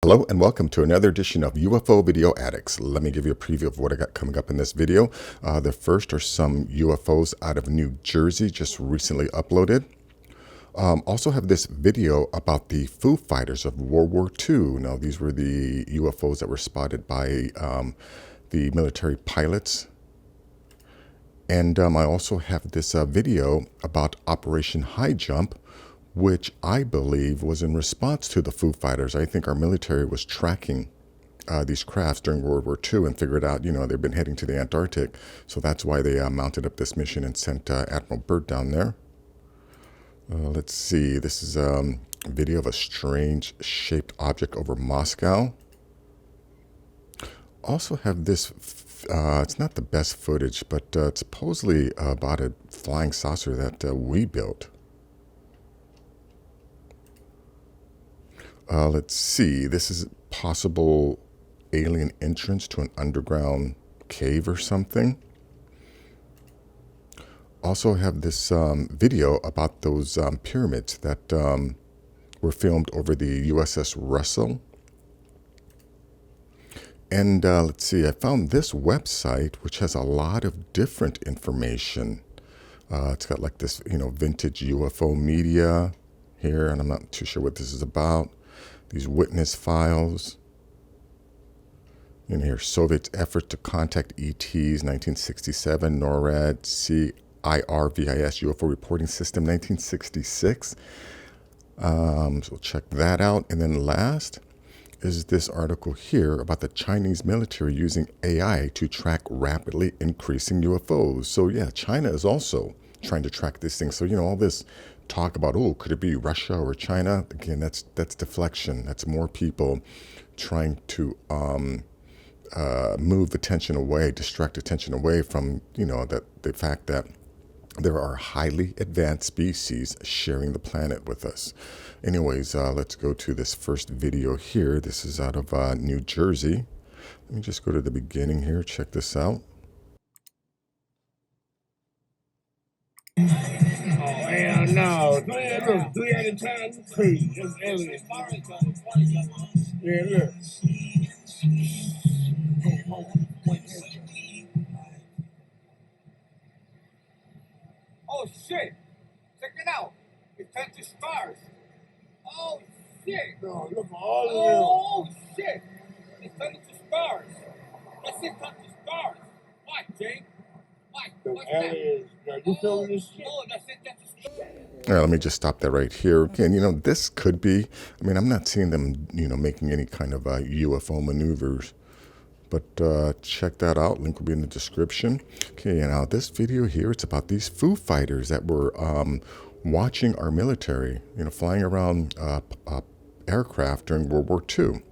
Hello and welcome to another edition of UFO Video Addicts. Let me give you a preview of what I got coming up in this video. The first are some UFOs out of New Jersey, just recently uploaded. Also have this video about the Foo Fighters of World War II. Now, these were the UFOs that were spotted by the military pilots. And I also have this video about Operation High Jump, which I believe was in response to the Foo Fighters. I think our military was tracking these crafts during World War II and figured out, they've been heading to the Antarctic. So that's why they mounted up this mission and sent Admiral Byrd down there. Let's see, this is a video of a strange shaped object over Moscow. Also have this, it's not the best footage, but it's supposedly about a flying saucer that we built. Let's see, this is possible alien entrance to an underground cave or something. Also have this video about those pyramids that were filmed over the USS Russell. And let's see, I found this website, which has a lot of different information. It's got like this, vintage UFO media here, and I'm not too sure what this is about. These witness files. In here, Soviet effort to contact ETs, 1967, NORAD, CIRVIS, UFO reporting system, 1966. So we'll check that out. And then last is this article here about the Chinese military using AI to track rapidly increasing UFOs. So yeah, China is also trying to track this thing. So, all this talk about, oh, could it be Russia or China? Again, that's deflection. That's more people trying to move attention away, distract attention away from, that the fact that there are highly advanced species sharing the planet with us. Anyways, let's go to this first video here. This is out of New Jersey. Let me just go to the beginning here. Check this out. Oh, hell no. Look, 3 at a time. Crazy. That's alien. Yeah, look. Oh, shit. Check it out. It touches stars. Oh, shit. No, look at all of them. Oh, shit. It touches stars. That's it, touches stars. What, Jake? What's aliens. That? You feeling this shit? Oh, that's it. All right, let me just stop that right here. Again, this could be, I'm not seeing them, making any kind of UFO maneuvers. But check that out. Link will be in the description. Okay, now this video here, it's about these Foo Fighters that were watching our military, flying around aircraft during World War II.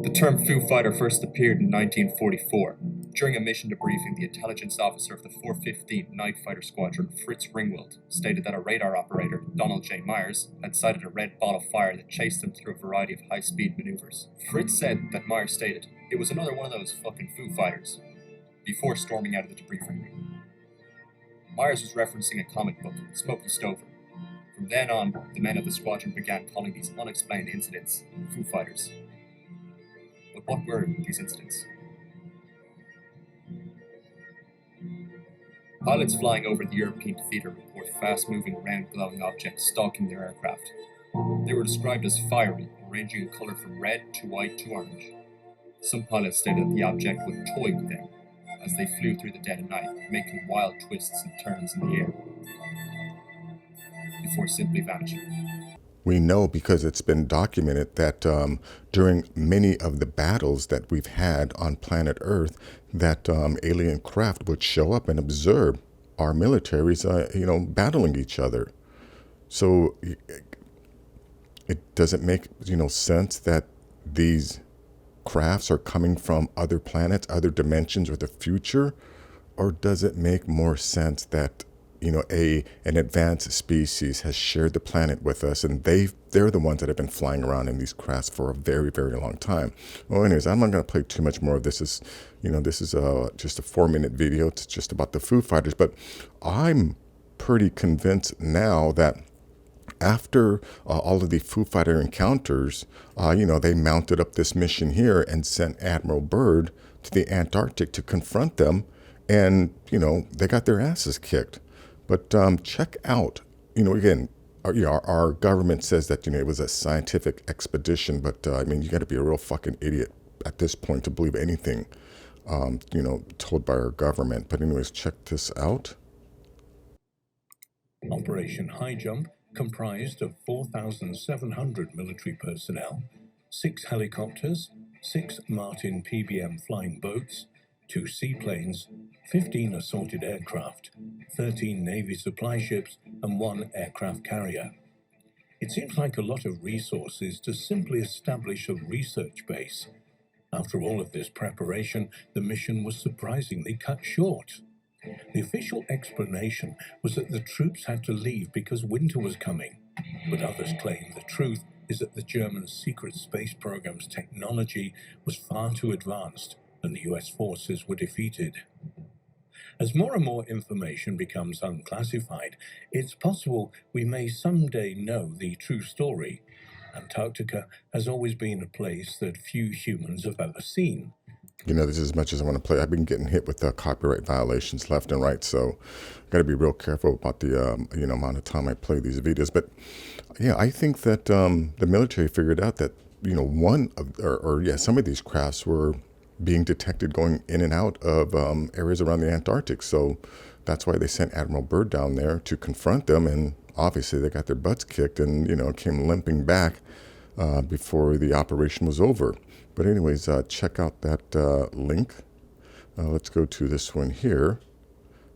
The term Foo Fighter first appeared in 1944 during a mission debriefing. The intelligence officer of the 415th Night Fighter Squadron, Fritz Ringwald, stated that a radar operator, Donald J. Myers, had sighted a red ball of fire that chased them through a variety of high-speed maneuvers. Fritz said that Myers stated, "It was another one of those fucking Foo Fighters," before storming out of the debriefing room. Myers was referencing a comic book, Smokey Stover. From then on, the men of the squadron began calling these unexplained incidents Foo Fighters. But what were these incidents? Pilots flying over the European theater report fast-moving, round-glowing objects stalking their aircraft. They were described as fiery, ranging in color from red to white to orange. Some pilots stated that the object would toy with them as they flew through the dead of night, making wild twists and turns in the air, before simply vanishing. We know because it's been documented that during many of the battles that we've had on planet Earth, that alien craft would show up and observe our militaries, battling each other. So it doesn't make, sense that these crafts are coming from other planets, other dimensions, or the future? Or does it make more sense that an advanced species has shared the planet with us, and they're the ones that have been flying around in these crafts for a very, very long time? Well, anyways, I'm not going to play too much more of this. This is just a 4-minute video. It's just about the Foo Fighters, but I'm pretty convinced now that after all of the Foo Fighter encounters, they mounted up this mission here and sent Admiral Byrd to the Antarctic to confront them. And, they got their asses kicked. But check out, again, our government says that, it was a scientific expedition. But, you got to be a real fucking idiot at this point to believe anything, told by our government. But anyways, check this out. Operation High Jump comprised of 4,700 military personnel, 6 helicopters, 6 Martin PBM flying boats, 2 seaplanes, 15 assorted aircraft, 13 Navy supply ships, and 1 aircraft carrier. It seems like a lot of resources to simply establish a research base. After all of this preparation, the mission was surprisingly cut short. The official explanation was that the troops had to leave because winter was coming, but others claim the truth is that the German secret space program's technology was far too advanced and the US forces were defeated. As more and more information becomes unclassified, it's possible we may someday know the true story. Antarctica has always been a place that few humans have ever seen. This is as much as I want to play. I've been getting hit with copyright violations left and right, so got to be real careful about the amount of time I play these videos. But yeah, I think that the military figured out that some of these crafts were being detected going in and out of areas around the Antarctic. So that's why they sent Admiral Byrd down there to confront them, and obviously they got their butts kicked and came limping back before the operation was over. But anyways, check out that link. Let's go to this one here.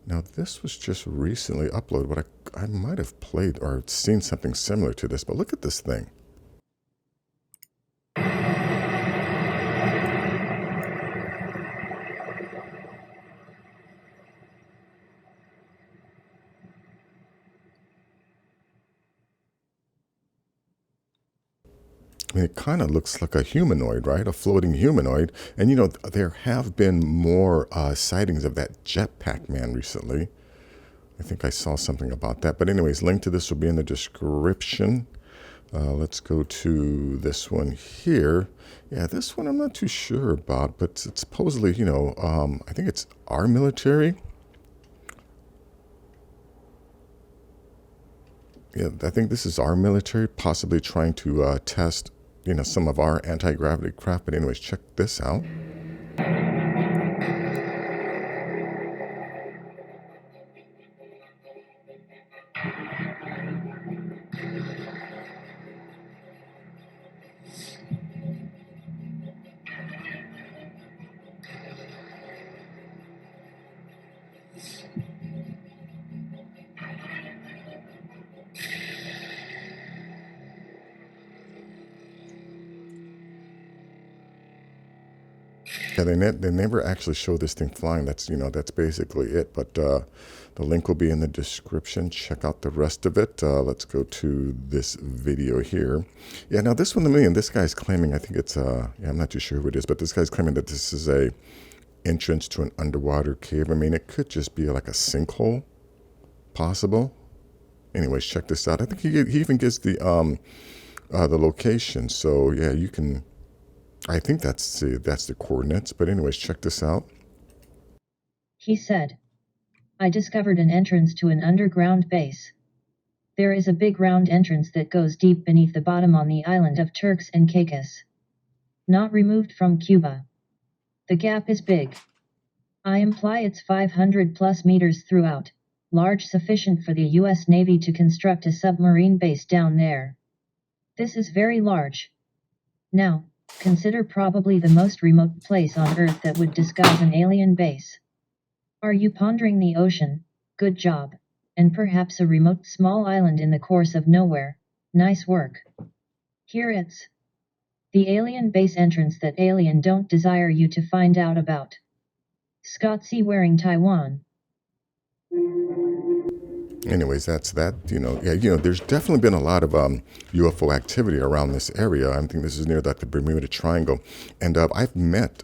Now, this was just recently uploaded, but I might have played or seen something similar to this, but look at this thing. It kind of looks like a humanoid, right? A floating humanoid. And, there have been more sightings of that jetpack man recently. I think I saw something about that. But anyways, link to this will be in the description. Let's go to this one here. Yeah, this one I'm not too sure about, but it's supposedly, I think it's our military. Yeah, I think this is our military possibly trying to test some of our anti-gravity craft. But anyways, check this out. Yeah, they never actually show this thing flying. That's basically it. But the link will be in the description. Check out the rest of it. Let's go to this video here. Yeah, now this one, this guy's claiming, I think it's I'm not too sure who it is, but this guy's claiming that this is a entrance to an underwater cave. It could just be like a sinkhole, possible. Anyways, check this out. I think he even gives the location. So yeah, you can. I think that's the coordinates, but anyways, check this out. He said, I discovered an entrance to an underground base. There is a big round entrance that goes deep beneath the bottom on the island of Turks and Caicos. Not removed from Cuba. The gap is big. I imply it's 500 plus meters throughout, large sufficient for the US Navy to construct a submarine base down there. This is very large. Now, consider probably the most remote place on Earth that would disguise an alien base. Are you pondering the ocean? Good job. And perhaps a remote small island in the course of nowhere. Nice work. Here it's the alien base entrance that alien don't desire you to find out about. Scott C. Waring, Taiwan. Anyways, that's that. There's definitely been a lot of UFO activity around this area. I think this is near the Bermuda Triangle, and I've met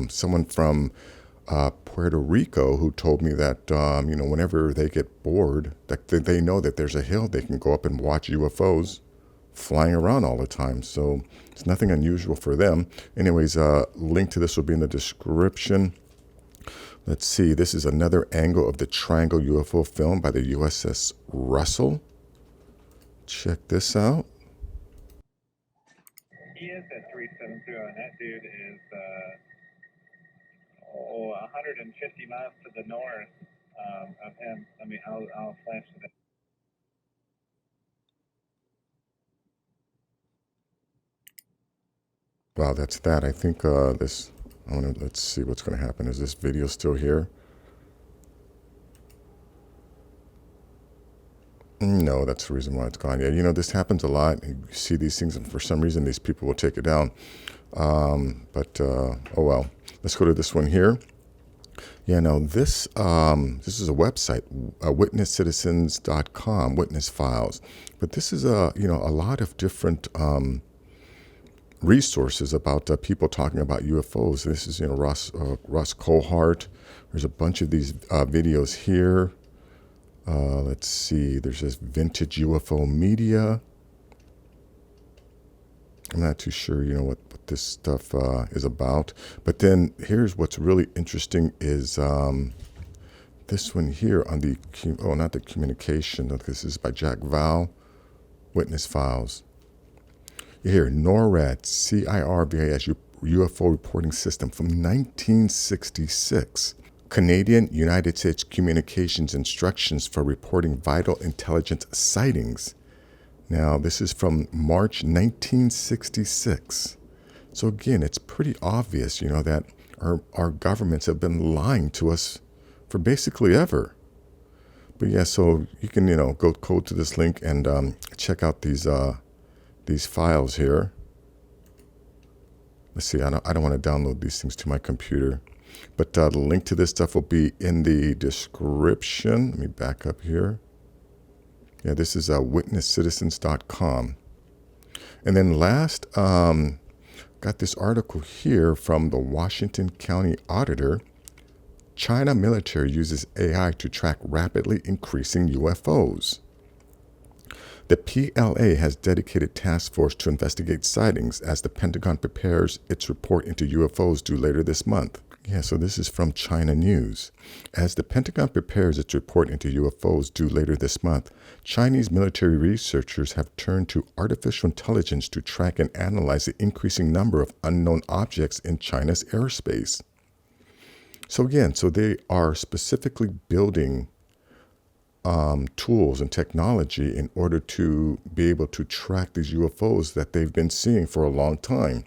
someone from Puerto Rico who told me that, whenever they get bored, that they know that there's a hill they can go up and watch UFOs flying around all the time. So it's nothing unusual for them. Anyways, link to this will be in the description. Let's see. This is another angle of the Triangle UFO film by the USS Russell. Check this out. He is at 372, and that dude is 150 miles to the north of him. I'll flash it. Wow, that's that. I think let's see what's going to happen. Is this video still here? No, that's the reason why it's gone. Yeah, this happens a lot. You see these things, and for some reason, these people will take it down. Oh well. Let's go to this one here. Yeah, now this is a website, witnesscitizens.com, witness files. But this is a lot of different resources about people talking about UFOs. This is Russ Cohart. There's a bunch of these videos here. Let's see. There's this vintage UFO media. I'm not too sure, what this stuff is about. But then here's what's really interesting is this one here on the, not the communication. This is by Jack Val, Witness Files. Here, NORAD, CIRVAS UFO reporting system from 1966. Canadian United States Communications Instructions for Reporting Vital Intelligence Sightings. Now, this is from March 1966. So again, it's pretty obvious, that our governments have been lying to us for basically ever. But yeah, so you can, go to this link and check out these files here. Let's see, I don't want to download these things to my computer. But the link to this stuff will be in the description. Let me back up here. Yeah, this is witnesscitizens.com. And then last, got this article here from the Washington County Auditor. China military uses AI to track rapidly increasing UFOs. The PLA has dedicated task force to investigate sightings as the Pentagon prepares its report into UFOs due later this month. Yeah, so this is from China News. As the Pentagon prepares its report into UFOs due later this month, Chinese military researchers have turned to artificial intelligence to track and analyze the increasing number of unknown objects in China's airspace. So again, they are specifically building tools and technology in order to be able to track these UFOs that they've been seeing for a long time.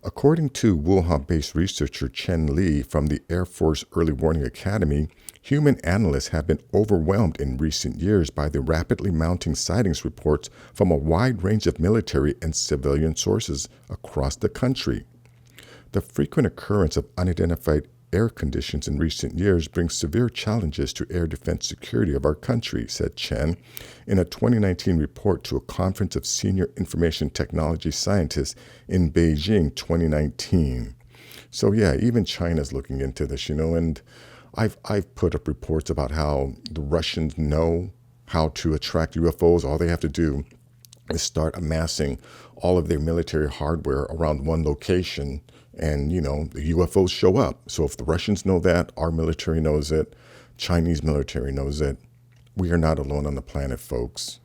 According to Wuhan-based researcher Chen Li from the Air Force Early Warning Academy, human analysts have been overwhelmed in recent years by the rapidly mounting sightings reports from a wide range of military and civilian sources across the country. The frequent occurrence of unidentified air conditions in recent years brings severe challenges to air defense security of our country, said Chen in a 2019 report to a conference of senior information technology scientists in Beijing 2019. So yeah, even China's looking into this, and I've put up reports about how the Russians know how to attract UFOs. All they have to do is start amassing all of their military hardware around one location, and, the UFOs show up. So if the Russians know that, our military knows it, Chinese military knows it. We are not alone on the planet, folks.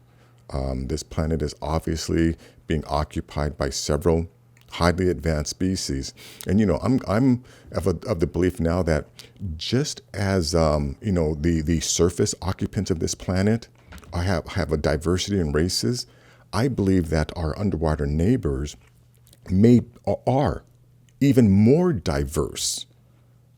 This planet is obviously being occupied by several highly advanced species. And, I'm of the belief now that just as, the surface occupants of this planet have a diversity in races, I believe that our underwater neighbors are even more diverse,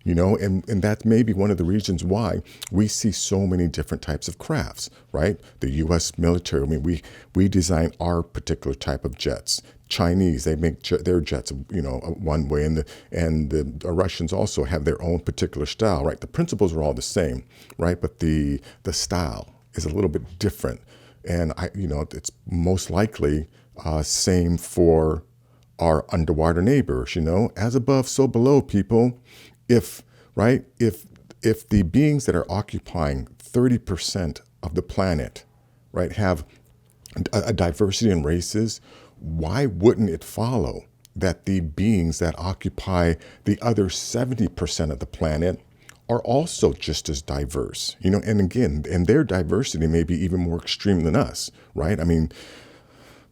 and that may be one of the reasons why we see so many different types of crafts, right? The U.S. military, we design our particular type of jets. Chinese, they make their jets, one way, and the Russians also have their own particular style, right? The principles are all the same, right? But the style is a little bit different, and it's most likely same for our underwater neighbors, you know, as above, so below, people. If the beings that are occupying 30% of the planet, right, have a diversity in races, why wouldn't it follow that the beings that occupy the other 70% of the planet are also just as diverse? You know, and again, and their diversity may be even more extreme than us, right? I mean,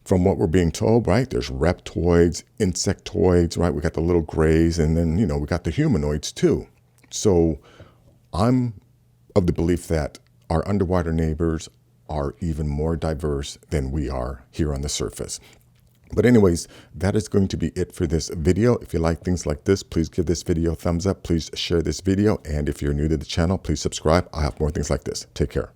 from what we're being told, right, there's reptoids, insectoids, right? We got the little grays, and then, you know, we got the humanoids too. So I'm of the belief that our underwater neighbors are even more diverse than we are here on the surface. But anyways, that is going to be it for this video. If you like things like this, please give this video a thumbs up. Please share this video. And if you're new to the channel, please subscribe. I have more things like this. Take care.